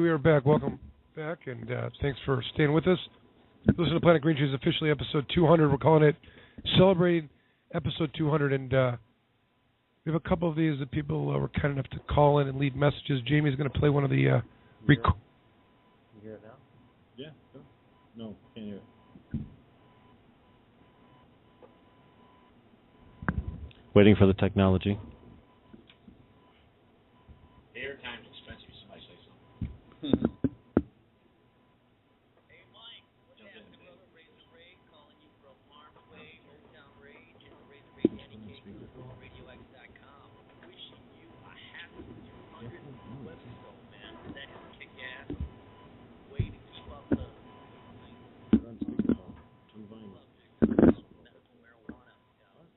we are back. Welcome back, and thanks for staying with us. Listen to Planet Green Trees, officially episode 200. We're calling it Celebrating Episode 200, and we have a couple of these that people were kind enough to call in and leave messages. Jamie's going to play one of the... You hear it now? Yeah. No, can't hear it. Waiting for the technology. Airtime's expensive, somebody say something. Hey, Mike, what's happening, brother? Razor Ray calling you from Harm's Way, Hometown Rage, and the Razor Ray Danny Cake from RadioX.com. Wishing you a happy 200th episode, man. That is kick-ass. Way to keep up the medical marijuana.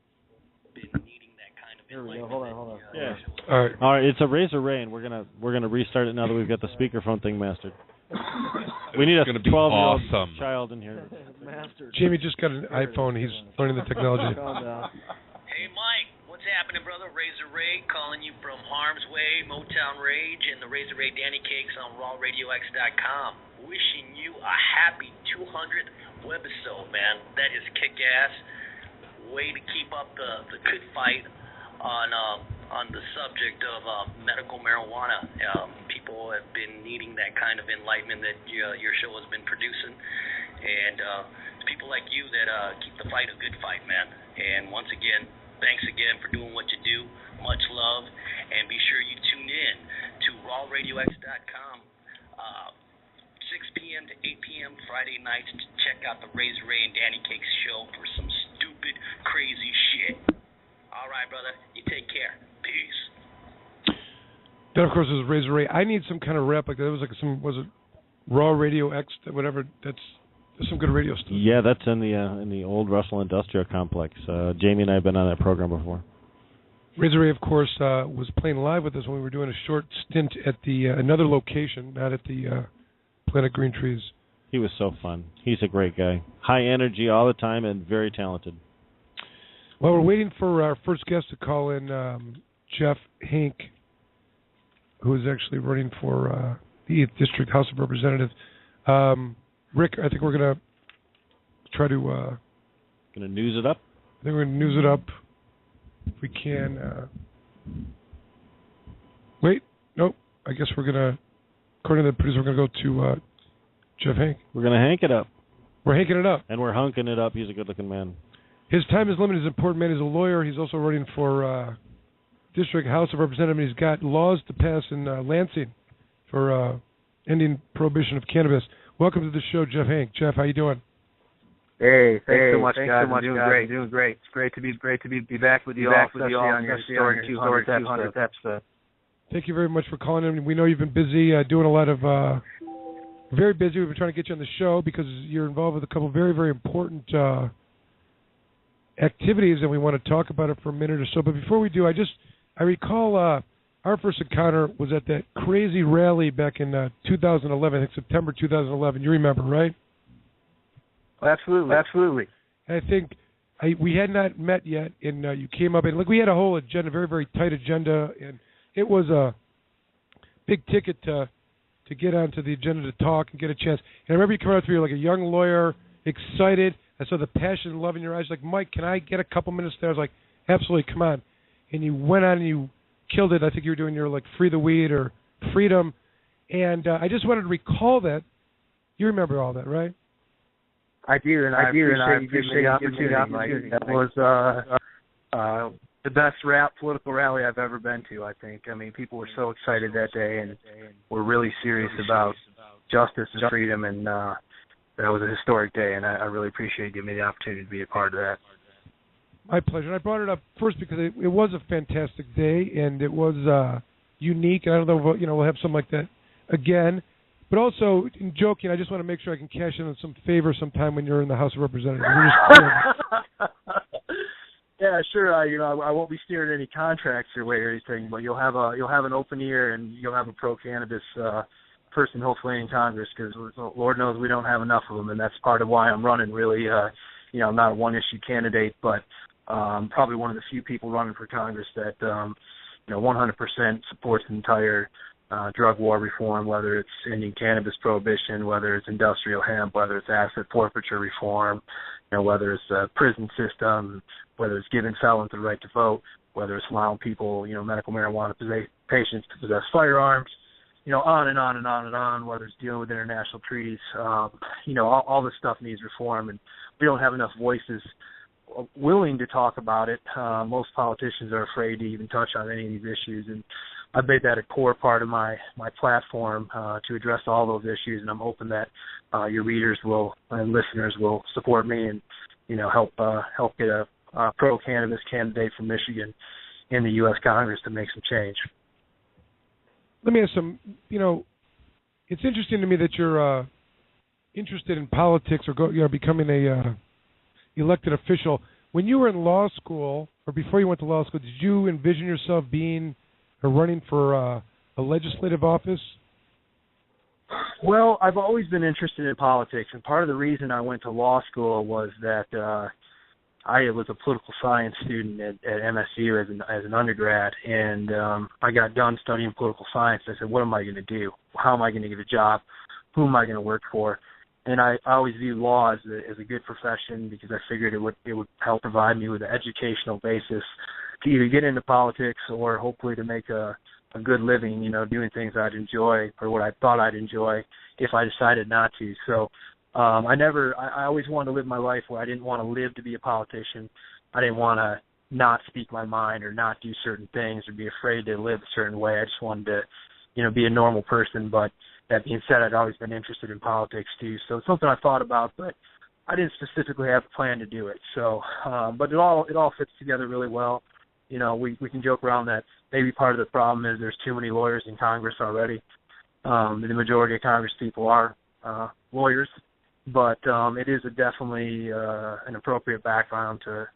Been needing that kind of enlightenment. Hold on. Yeah. All right. It's a Razor Ray, and we're gonna restart it now that we've got the speakerphone thing mastered. We need a 12-year-old child in here. Jamie just got an iPhone. He's learning the technology. Hey, Mike, what's happening, brother? Razor Ray calling you from Harm's Way, Motown Rage, and the Razor Ray Danny Cakes on RawRadioX.com. Wishing you a happy 200th webisode, man. That is kick-ass. Way to keep up the good fight on the subject of medical marijuana. People have been needing that kind of enlightenment that your show has been producing, and it's people like you that keep the fight a good fight, man. And once again, thanks again for doing what you do. Much love, and be sure you tune in to RawRadioX.com 6 p.m. to 8 p.m. Friday nights to check out the Razor Ray and Danny Cakes show for some stupid, crazy shit. All right, brother. You take care. Peace. That, of course, is Razor Ray. I need some kind of rep. Like that was like was it Raw Radio X? Whatever. There's some good radio stuff. Yeah, that's in the old Russell Industrial Complex. Jamie and I have been on that program before. Razor Ray, of course, was playing live with us when we were doing a short stint at the another location, not at the Planet Green Trees. He was so fun. He's a great guy. High energy all the time and very talented. Well, we're waiting for our first guest to call in, Jeff Hank, who is actually running for the 8th District House of Representatives. Rick, I think we're going to try to... Going to news it up? I think we're going to news it up if we can. Wait, nope. I guess we're going to, according to the producer, we're going to go to Jeff Hank. We're going to hank it up. We're hanking it up. And we're hunking it up. He's a good-looking man. His time is limited. He's an important man. He's a lawyer. He's also running for District House of Representatives. He's got laws to pass in Lansing for ending prohibition of cannabis. Welcome to the show, Jeff Hank. Jeff, how you doing? Hey, thanks so much, guys. I'm doing great. It's great to be back with you all, especially on your historic 200th episode. Thank you very much for calling in. We know you've been busy doing a lot of very busy. We've been trying to get you on the show because you're involved with a couple of very, very important activities, and we want to talk about it for a minute or so. But before we do, I recall our first encounter was at that crazy rally back in 2011, I think September 2011. You remember, right? Absolutely. I think we had not met yet, and you came up, and we had a whole agenda, very, very tight agenda, and it was a big ticket to get onto the agenda to talk and get a chance. And I remember you coming out through like a young lawyer, excited. I saw the passion and love in your eyes. Like, Mike, can I get a couple minutes there? I was like, absolutely, come on. And you went on and you killed it. I think you were doing your like Free the Weed or Freedom. And I just wanted to recall that. You remember all that, right? I do, and I appreciate the opportunity, Mike. That was the best political rally I've ever been to, I think. I mean, people were so excited that day and were really serious about justice and freedom, and that was a historic day, and I really appreciate you giving me the opportunity to be a part of that. My pleasure. And I brought it up first because it was a fantastic day, and it was unique, and I don't know if we'll have something like that again. But also, in joking, I just want to make sure I can cash in on some favor sometime when you're in the House of Representatives. Yeah, sure. I won't be steering any contracts your way or anything, but you'll have an open ear and you'll have a pro-cannabis person hopefully in Congress, because Lord knows we don't have enough of them, and that's part of why I'm running. Really, I'm not a one-issue candidate, but probably one of the few people running for Congress that 100% supports the entire drug war reform, whether it's ending cannabis prohibition, whether it's industrial hemp, whether it's asset forfeiture reform, whether it's the prison system, whether it's giving felons the right to vote, whether it's allowing people, medical marijuana patients to possess firearms, on and on and on and on, whether it's dealing with international treaties, all this stuff needs reform, and we don't have enough voices willing to talk about it. Most politicians are afraid to even touch on any of these issues, and I've made that a core part of my platform to address all those issues, and I'm hoping that your readers and listeners will support me and help get a pro-cannabis candidate from Michigan in the U.S. Congress to make some change. Let me ask some. It's interesting to me that you're interested in politics or becoming a elected official. When you were in law school, or before you went to law school, did you envision yourself being or running for a legislative office? Well, I've always been interested in politics, and part of the reason I went to law school was that I was a political science student at MSU as an undergrad, and I got done studying political science. I said, what am I going to do? How am I going to get a job? Who am I going to work for? And I always viewed law as a good profession because I figured it would help provide me with an educational basis to either get into politics or hopefully to make a good living, doing things I'd enjoy or what I thought I'd enjoy if I decided not to. So I always wanted to live my life where I didn't want to live to be a politician. I didn't want to not speak my mind or not do certain things or be afraid to live a certain way. I just wanted to, be a normal person. But that being said, I'd always been interested in politics too. So it's something I thought about, but I didn't specifically have a plan to do it. So, but it all fits together really well. We can joke around that maybe part of the problem is there's too many lawyers in Congress already. The majority of Congress people are lawyers, but it is definitely an appropriate background to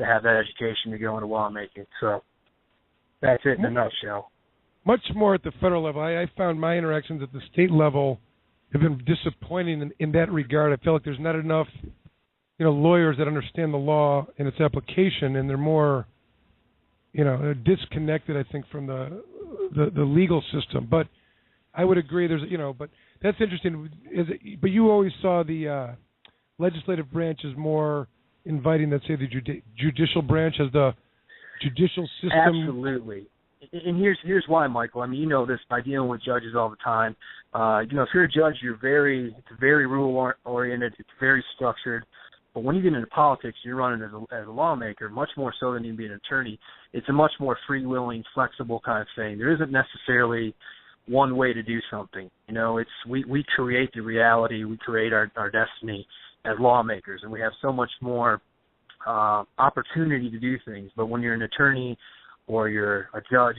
have that education to go into lawmaking. So that's it in a nutshell. Much more at the federal level. I found my interactions at the state level have been disappointing in that regard. I feel like there's not enough, lawyers that understand the law and its application, and they're more, disconnected, I think, from the legal system. But I would agree. But that's interesting. But you always saw the legislative branch as more inviting, let's say, the judicial branch as the judicial system. Absolutely. And here's why, Michael. I mean, you know this by dealing with judges all the time. If you're a judge, it's very rule oriented. It's very structured. But when you get into politics, you're running as a lawmaker, much more so than you being an attorney. It's a much more freewheeling, flexible kind of thing. There isn't necessarily one way to do something. We create the reality, we create our destiny as lawmakers, and we have so much more opportunity to do things. But when you're an attorney or you're a judge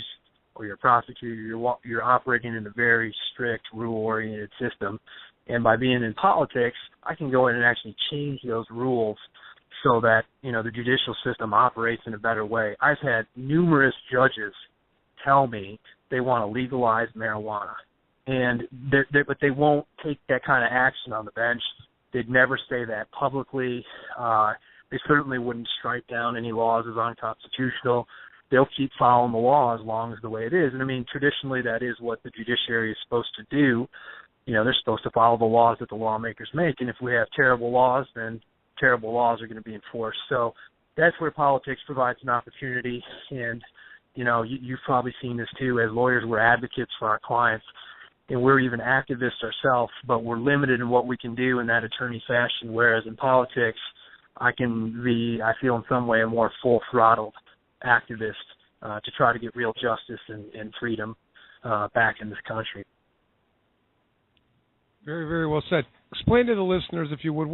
or you're a prosecutor, you're operating in a very strict, rule-oriented system. And by being in politics, I can go in and actually change those rules so that, the judicial system operates in a better way. I've had numerous judges tell me they want to legalize marijuana, but they won't take that kind of action on the bench. They'd never say that publicly. They certainly wouldn't strike down any laws as unconstitutional. They'll keep following the law as long as the way it is. And, I mean, traditionally that is what the judiciary is supposed to do. They're supposed to follow the laws that the lawmakers make. And if we have terrible laws, then terrible laws are going to be enforced. So that's where politics provides an opportunity. And, you've probably seen this too. As lawyers, we're advocates for our clients, and we're even activists ourselves, but we're limited in what we can do in that attorney fashion, whereas in politics, I feel in some way, a more full-throttled activist to try to get real justice and freedom back in this country. Very, very well said. Explain to the listeners, if you would,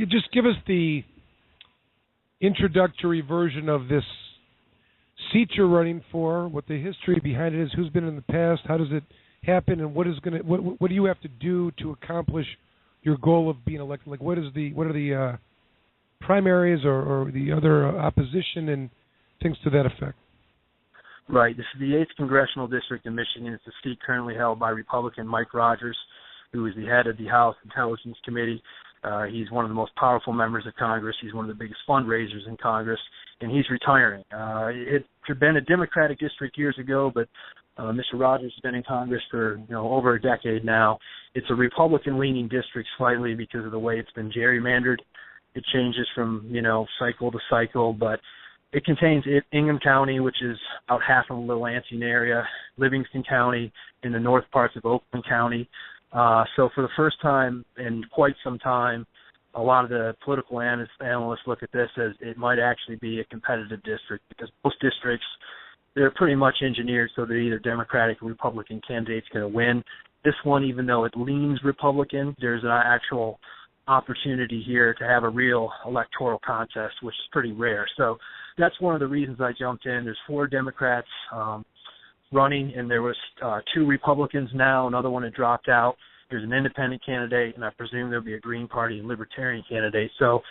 just give us the introductory version of this seat you're running for, what the history behind it is, who's been in the past, how does it happen, and what do you have to do to accomplish your goal of being elected? Like, what are the primaries or the other opposition and things to that effect? Right. This is the 8th Congressional District in Michigan. It's a seat currently held by Republican Mike Rogers, who is the head of the House Intelligence Committee. He's one of the most powerful members of Congress. He's one of the biggest fundraisers in Congress, and he's retiring. It had been a Democratic district years ago, but Mr. Rogers has been in Congress for over a decade now. It's a Republican-leaning district slightly because of the way it's been gerrymandered. It changes from cycle to cycle, but it contains Ingham County, which is about half of the Little Lansing area, Livingston County, in the north parts of Oakland County. So for the first time in quite some time, a lot of the political analysts look at this as it might actually be a competitive district, because most districts, they're pretty much engineered so that either Democratic or Republican candidate's going to win. This one, even though it leans Republican, there's an actual opportunity here to have a real electoral contest, which is pretty rare. So that's one of the reasons I jumped in. There's 4 Democrats running, and there was 2 Republicans now. Another one had dropped out. There's an independent candidate, and I presume there'll be a Green Party and Libertarian candidate. So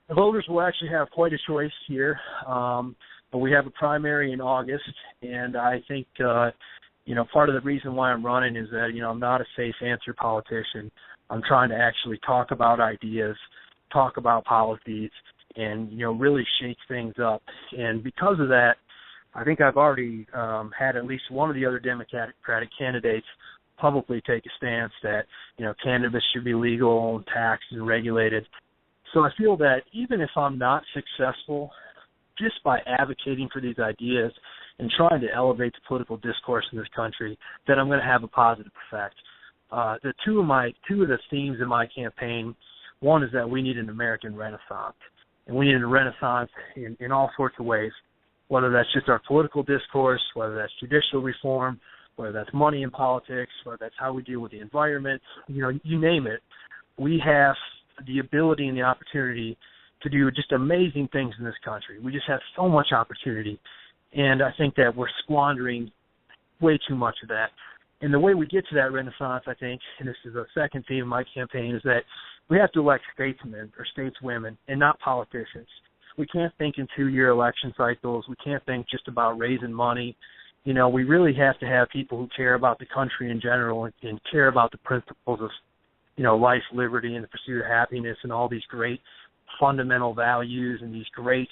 the voters will actually have quite a choice here. But we have a primary in August, and I think, part of the reason why I'm running is that, I'm not a safe answer politician. I'm trying to actually talk about ideas, talk about policies, and, really shake things up. And because of that, I think I've already had at least one of the other Democratic candidates publicly take a stance that, cannabis should be legal and taxed and regulated. So I feel that even if I'm not successful, just by advocating for these ideas and trying to elevate the political discourse in this country, that I'm going to have a positive effect. The two of the themes in my campaign, one is that we need an American Renaissance, and we need a Renaissance in all sorts of ways, whether that's just our political discourse, whether that's judicial reform, whether that's money in politics, whether that's how we deal with the environment, you name it. We have the ability and the opportunity to do just amazing things in this country. We just have so much opportunity, and I think that we're squandering way too much of that. And the way we get to that Renaissance, I think, and this is a second theme of my campaign, is that we have to elect statesmen or stateswomen and not politicians. We can't think in 2-year election cycles. We can't think just about raising money. We really have to have people who care about the country in general and care about the principles of, life, liberty, and the pursuit of happiness, and all these great fundamental values and these great,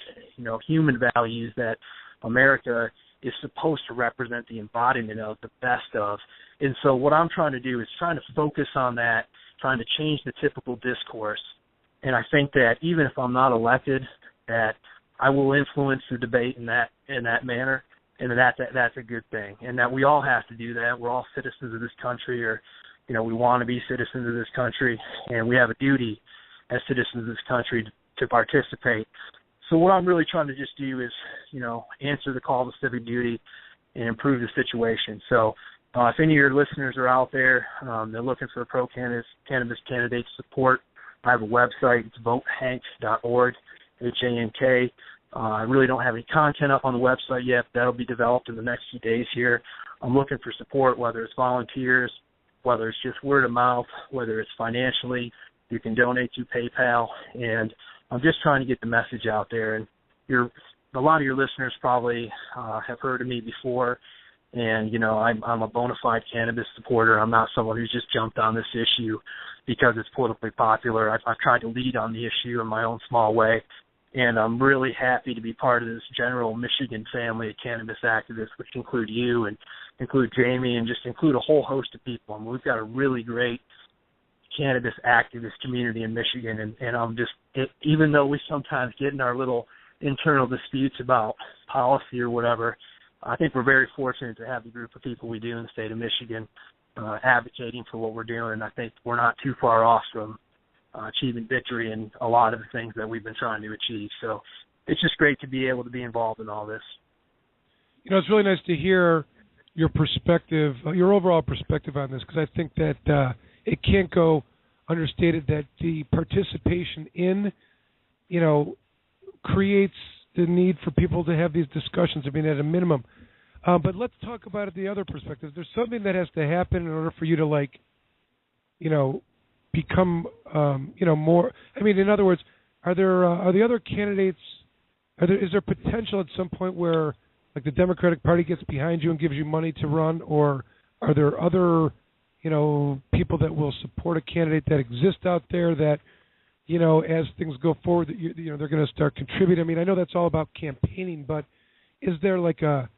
human values that America is supposed to represent the embodiment of, the best of. And so what I'm trying to do is trying to focus on that, trying to change the typical discourse. And I think that even if I'm not elected, that I will influence the debate in that manner, and that's a good thing. And that we all have to do that. We're all citizens of this country, or, we want to be citizens of this country, and we have a duty as citizens of this country to participate. So what I'm really trying to just do is, answer the call to civic duty and improve the situation. So if any of your listeners are out there, they're looking for a pro-cannabis candidate support, I have a website. It's votehank.org, Hank. I really don't have any content up on the website yet, but that'll be developed in the next few days here. I'm looking for support, whether it's volunteers, whether it's just word of mouth, whether it's financially. You can donate to PayPal, and I'm just trying to get the message out there. And a lot of your listeners probably have heard of me before, and, I'm a bona fide cannabis supporter. I'm not someone who's just jumped on this issue because it's politically popular. I've tried to lead on the issue in my own small way, and I'm really happy to be part of this general Michigan family of cannabis activists, which include you and include Jamie and just include a whole host of people. I mean, we've got a really great cannabis activist community in Michigan, and I'm just, even though we sometimes get in our little internal disputes about policy or whatever, I think we're very fortunate to have the group of people we do in the state of Michigan advocating for what we're doing. I think we're not too far off from achieving victory in a lot of the things that we've been trying to achieve. So it's just great to be able to be involved in all this. It's really nice to hear your perspective, your overall perspective on this, because I think that it can't go understated that the participation in, creates the need for people to have these discussions, at a minimum. But let's talk about it the other perspective. There's something that has to happen in order for you to, become, more. In other words, are the other candidates? Is there potential at some point where, the Democratic Party gets behind you and gives you money to run, or are there other, people that will support a candidate that exist out there that, as things go forward, that they're going to start contributing? I know that's all about campaigning, but is there a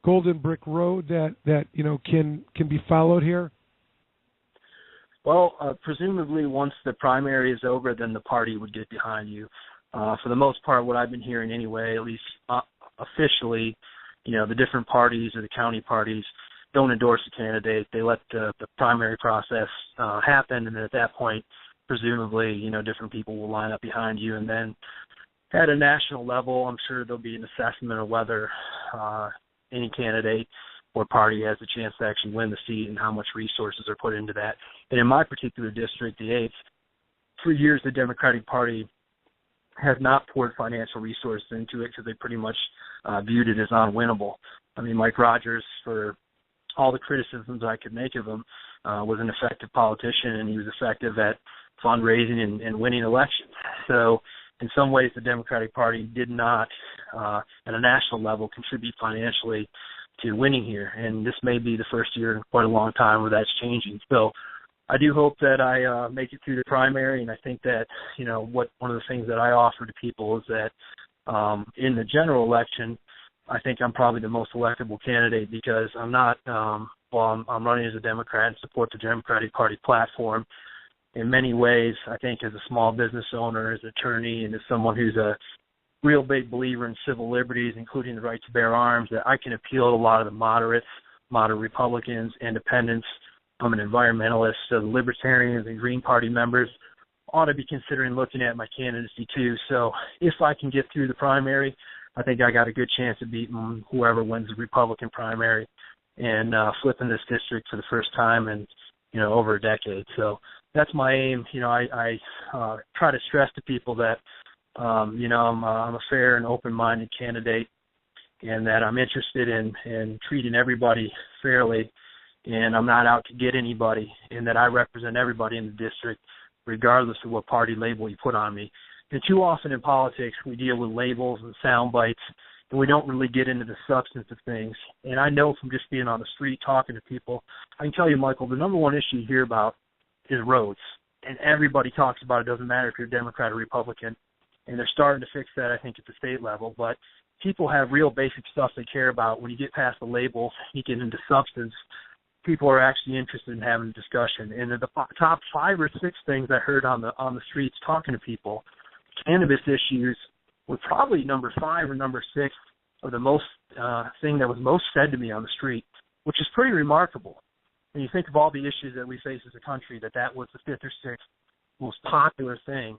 golden brick road that can be followed here? Well, presumably once the primary is over, then the party would get behind you. For the most part, what I've been hearing anyway, at least officially, the different parties or the county parties don't endorse a candidate. They let the primary process happen, and then at that point, presumably, different people will line up behind you. And then at a national level, I'm sure there'll be an assessment of whether any candidate or party has a chance to actually win the seat and how much resources are put into that. And in my particular district, the 8th, for years the Democratic Party has not poured financial resources into it because they pretty much viewed it as unwinnable. I mean, Mike Rogers, for all the criticisms I could make of him, was an effective politician, and he was effective at fundraising and winning elections. So in some ways, the Democratic Party did not, at a national level, contribute financially to winning here. And this may be the first year in quite a long time where that's changing. So I do hope that I make it through the primary, and I think that, one of the things that I offer to people is that in the general election, I think I'm probably the most electable candidate because I'm not, I'm running as a Democrat and support the Democratic Party platform. In many ways, I think as a small business owner, as an attorney, and as someone who's a real big believer in civil liberties, including the right to bear arms, that I can appeal to a lot of the moderate Republicans, independents. I'm an environmentalist, so the Libertarians and Green Party members ought to be considering looking at my candidacy too. So if I can get through the primary, I think I got a good chance of beating whoever wins the Republican primary and flipping this district for the first time in, over a decade. So that's my aim. I try to stress to people that, I'm a fair and open-minded candidate, and that I'm interested in treating everybody fairly, and I'm not out to get anybody, and that I represent everybody in the district, regardless of what party label you put on me. And too often in politics, we deal with labels and sound bites, and we don't really get into the substance of things. And I know from just being on the street talking to people, I can tell you, Michael, the number one issue you hear about is roads. And everybody talks about it. It doesn't matter if you're Democrat or Republican. And they're starting to fix that, I think, at the state level. But people have real basic stuff they care about. When you get past the labels, you get into substance, people are actually interested in having a discussion. And the top 5 or 6 things I heard on the streets talking to people, cannabis issues were probably number 5 or number 6 of the most thing that was most said to me on the street, which is pretty remarkable. When you think of all the issues that we face as a country, that was the 5th or 6th most popular thing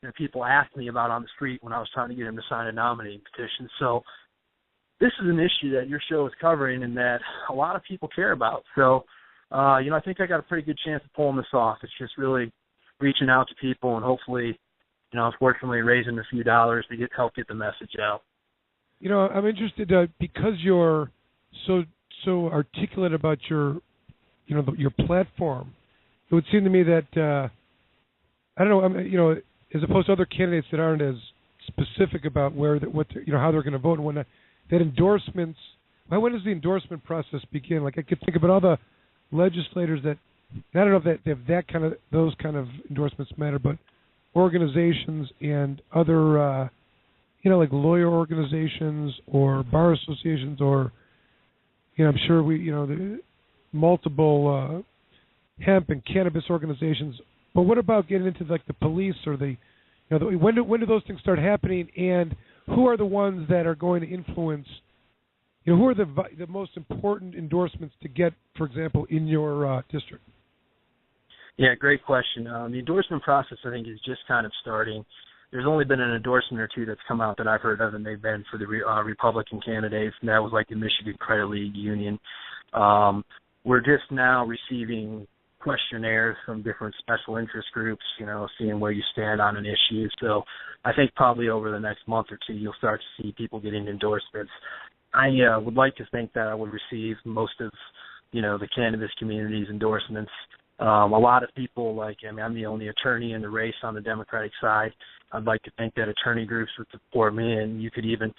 that people asked me about on the street when I was trying to get them to sign a nominating petition. So this is an issue that your show is covering and that a lot of people care about. So, I think I got a pretty good chance of pulling this off. It's just really reaching out to people and hopefully, unfortunately raising a few dollars to help get the message out. I'm interested because you're so articulate about your platform. It would seem to me that I don't know. As opposed to other candidates that aren't as specific about how they're going to vote and whatnot, that endorsements. When does the endorsement process begin? Like I could think about all the legislators that I don't know if they have those kind of endorsements matter, but organizations and other like lawyer organizations or bar associations or I'm sure the multiple hemp and cannabis organizations. But what about getting into like the police or when do those things start happening, and who are the ones that are going to influence? Who are the most important endorsements to get, for example, in your district? Yeah, great question. The endorsement process, I think, is just kind of starting. There's only been an endorsement or two that's come out that I've heard of, and they've been for the Republican candidates, and that was like the Michigan Credit League Union. We're just now receiving questionnaires from different special interest groups, seeing where you stand on an issue. So I think probably over the next month or two, you'll start to see people getting endorsements. I would like to think that I would receive most of, the cannabis community's endorsements. A lot of people, I'm the only attorney in the race on the Democratic side. I'd like to think that attorney groups would support me, and you could even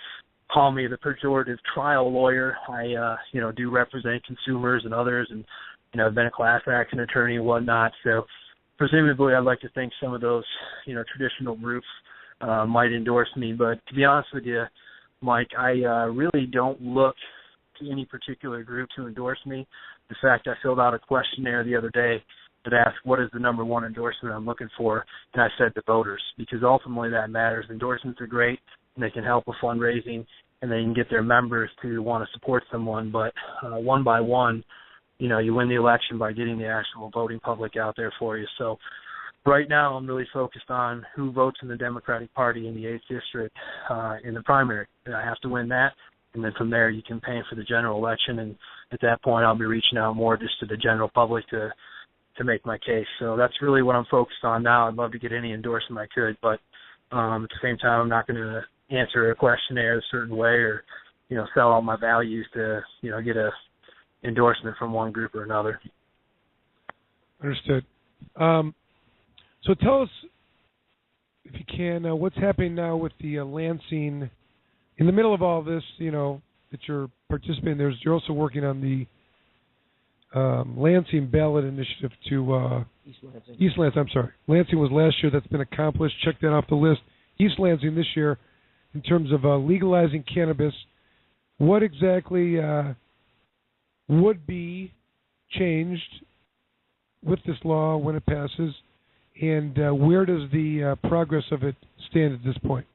call me the pejorative trial lawyer. I, do represent consumers and others, and I've been a class action attorney and whatnot. So presumably I'd like to think some of those, traditional groups might endorse me. But to be honest with you, Mike, I really don't look to any particular group to endorse me. In fact, I filled out a questionnaire the other day that asked what is the number one endorsement I'm looking for, and I said the voters, because ultimately that matters. Endorsements are great, and they can help with fundraising, and they can get their members to want to support someone, but one by one, you win the election by getting the actual voting public out there for you. So right now I'm really focused on who votes in the Democratic Party in the 8th District in the primary. And I have to win that, and then from there you campaign for the general election, and at that point I'll be reaching out more just to the general public to make my case. So that's really what I'm focused on now. I'd love to get any endorsement I could, but at the same time I'm not going to answer a questionnaire a certain way or, sell all my values to, get a endorsement from one group or another. Understood. So tell us, if you can, what's happening now with the Lansing. In the middle of all this, that you're participating, you're also working on the Lansing ballot initiative to East Lansing. I'm sorry. Lansing was last year. That's been accomplished. Check that off the list. East Lansing this year, in terms of legalizing cannabis, what exactly would be changed with this law when it passes, and where does the progress of it stand at this point?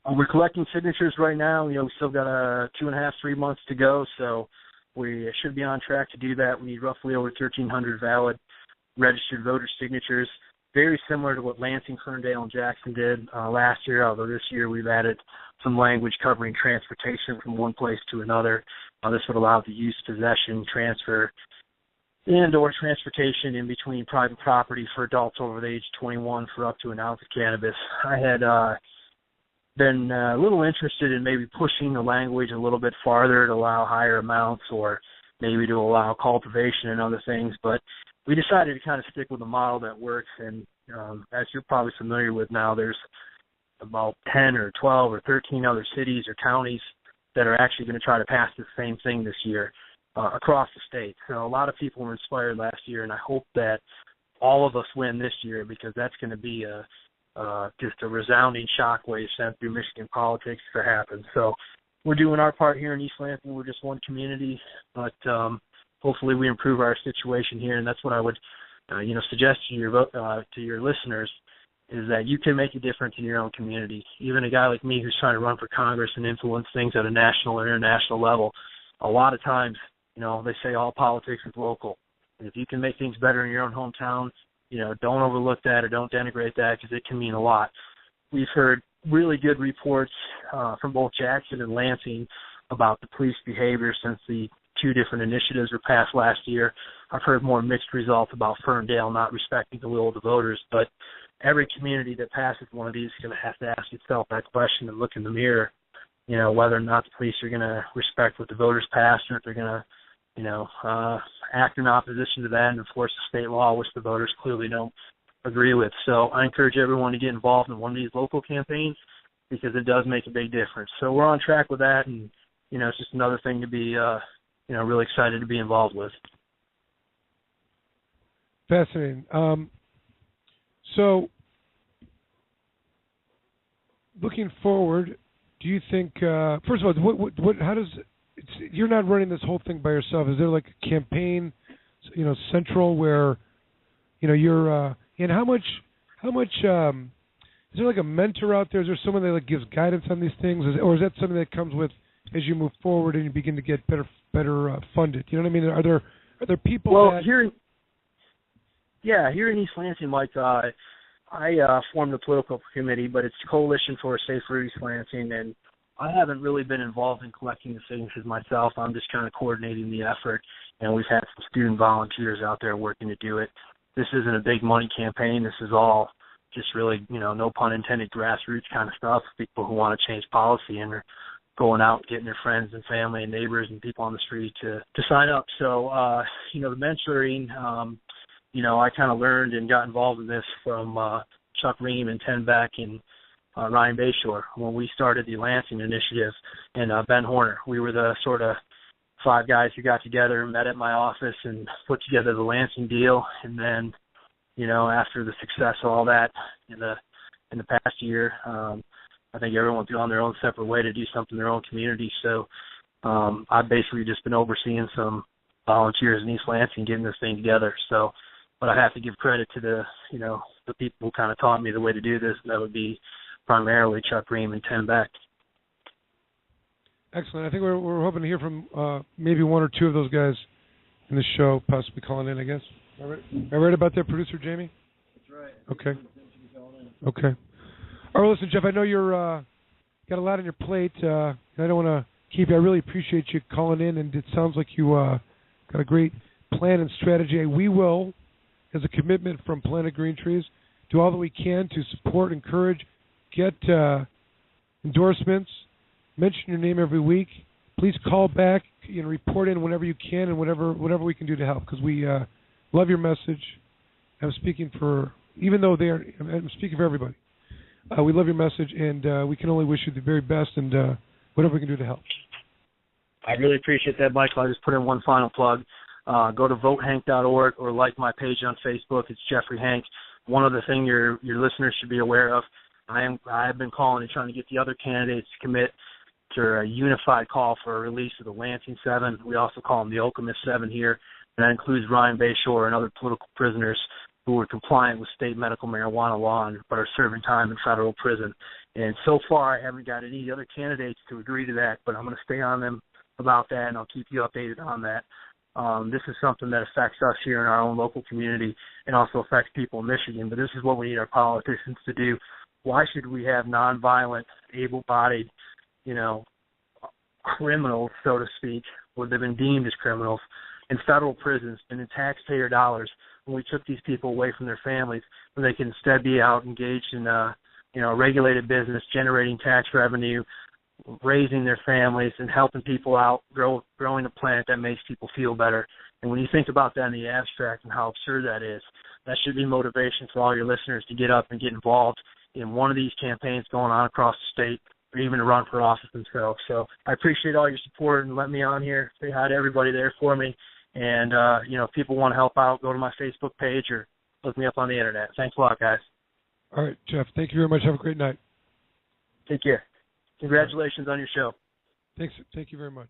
We're collecting signatures right now. We still got 2.5, 3 months to go, so we should be on track to do that. We need roughly over 1,300 valid registered voter signatures, very similar to what Lansing, Ferndale, and Jackson did last year, although this year we've added some language covering transportation from one place to another. This would allow the use, possession, transfer, and/or transportation in between private property for adults over the age of 21 for up to an ounce of cannabis. I had been a little interested in maybe pushing the language a little bit farther to allow higher amounts or maybe to allow cultivation and other things, but we decided to kind of stick with a model that works, and as you're probably familiar with now, there's about 10 or 12 or 13 other cities or counties that are actually going to try to pass the same thing this year across the state. So a lot of people were inspired last year, and I hope that all of us win this year, because that's going to be just a resounding shockwave sent through Michigan politics if it happens. So we're doing our part here in East Lansing. We're just one community, but hopefully we improve our situation here, and that's what I would suggest to your listeners, is that you can make a difference in your own community. Even a guy like me who's trying to run for Congress and influence things at a national or international level, a lot of times, they say all politics is local. And if you can make things better in your own hometown, don't overlook that or don't denigrate that, because it can mean a lot. We've heard really good reports from both Jackson and Lansing about the police behavior since the 2 different initiatives were passed last year. I've heard more mixed results about Ferndale not respecting the will of the voters, but every community that passes one of these is going to have to ask itself that question and look in the mirror, whether or not the police are going to respect what the voters passed, or if they're going to, act in opposition to that and enforce a state law, which the voters clearly don't agree with. So I encourage everyone to get involved in one of these local campaigns, because it does make a big difference. So we're on track with that, and, it's just another thing to be, really excited to be involved with. Fascinating. So, looking forward, do you think? First of all, how does? You're not running this whole thing by yourself. Is there like a campaign, central where, you're? And how much? Is there like a mentor out there? Is there someone that gives guidance on these things, or is that something that comes with as you move forward and you begin to get better funded? You know what I mean? Are there people? Well, here in East Lansing, Mike, I formed a political committee, but it's Coalition for a Safer East Lansing, and I haven't really been involved in collecting the signatures myself. I'm just kind of coordinating the effort, and we've had some student volunteers out there working to do it. This isn't a big money campaign. This is all just really, no pun intended, grassroots kind of stuff, people who want to change policy and are going out and getting their friends and family and neighbors and people on the street to sign up. So, the mentoring, I kind of learned and got involved in this from Chuck Ream and Ten Beck and Ryan Bayshore when we started the Lansing Initiative, and Ben Horner. We were the sort of 5 guys who got together, met at my office, and put together the Lansing deal. And then, after the success of all that in the past year, I think everyone's gone their own separate way to do something in their own community. So I've basically just been overseeing some volunteers in East Lansing getting this thing together. So, but I have to give credit to the people who kind of taught me the way to do this. And that would be primarily Chuck Ream and Tim Beck. Excellent. I think we're hoping to hear from maybe one or two of those guys in the show, possibly calling in, I guess. Am I right about that, Producer Jamie? That's right. Okay. Okay. All right, listen, Jeff, I know you're got a lot on your plate. I don't want to keep you. I really appreciate you calling in, and it sounds like you got a great plan and strategy. We will, as a commitment from Planet Green Trees, do all that we can to support, encourage, get endorsements, mention your name every week. Please call back and report in whenever you can and whatever we can do to help, because we love your message. I'm speaking for, even though I'm speaking for everybody. We love your message, and we can only wish you the very best and whatever we can do to help. I really appreciate that, Michael. I just put in one final plug. Go to votehank.org or like my page on Facebook. It's Jeffrey Hank. One other thing your listeners should be aware of, I have been calling and trying to get the other candidates to commit to a unified call for a release of the Lansing 7. We also call them the Okemos 7 here, and that includes Ryan Bayshore and other political prisoners who were compliant with state medical marijuana law but are serving time in federal prison. And so far, I haven't got any other candidates to agree to that, but I'm going to stay on them about that, and I'll keep you updated on that. This is something that affects us here in our own local community and also affects people in Michigan, but this is what we need our politicians to do. Why should we have nonviolent, able-bodied, criminals, so to speak, or they've been deemed as criminals, in federal prisons and in taxpayer dollars when we took these people away from their families, when they can instead be out engaged in regulated business, generating tax revenue, raising their families and helping people out, growing a plant that makes people feel better. And when you think about that in the abstract and how absurd that is, that should be motivation for all your listeners to get up and get involved in one of these campaigns going on across the state, or even to run for office themselves. So I appreciate all your support and letting me on here, say hi to everybody there for me. And, if people want to help out, go to my Facebook page or look me up on the internet. Thanks a lot, guys. All right, Jeff, thank you very much. Have a great night. Take care. Congratulations on your show. Thanks. Thank you very much.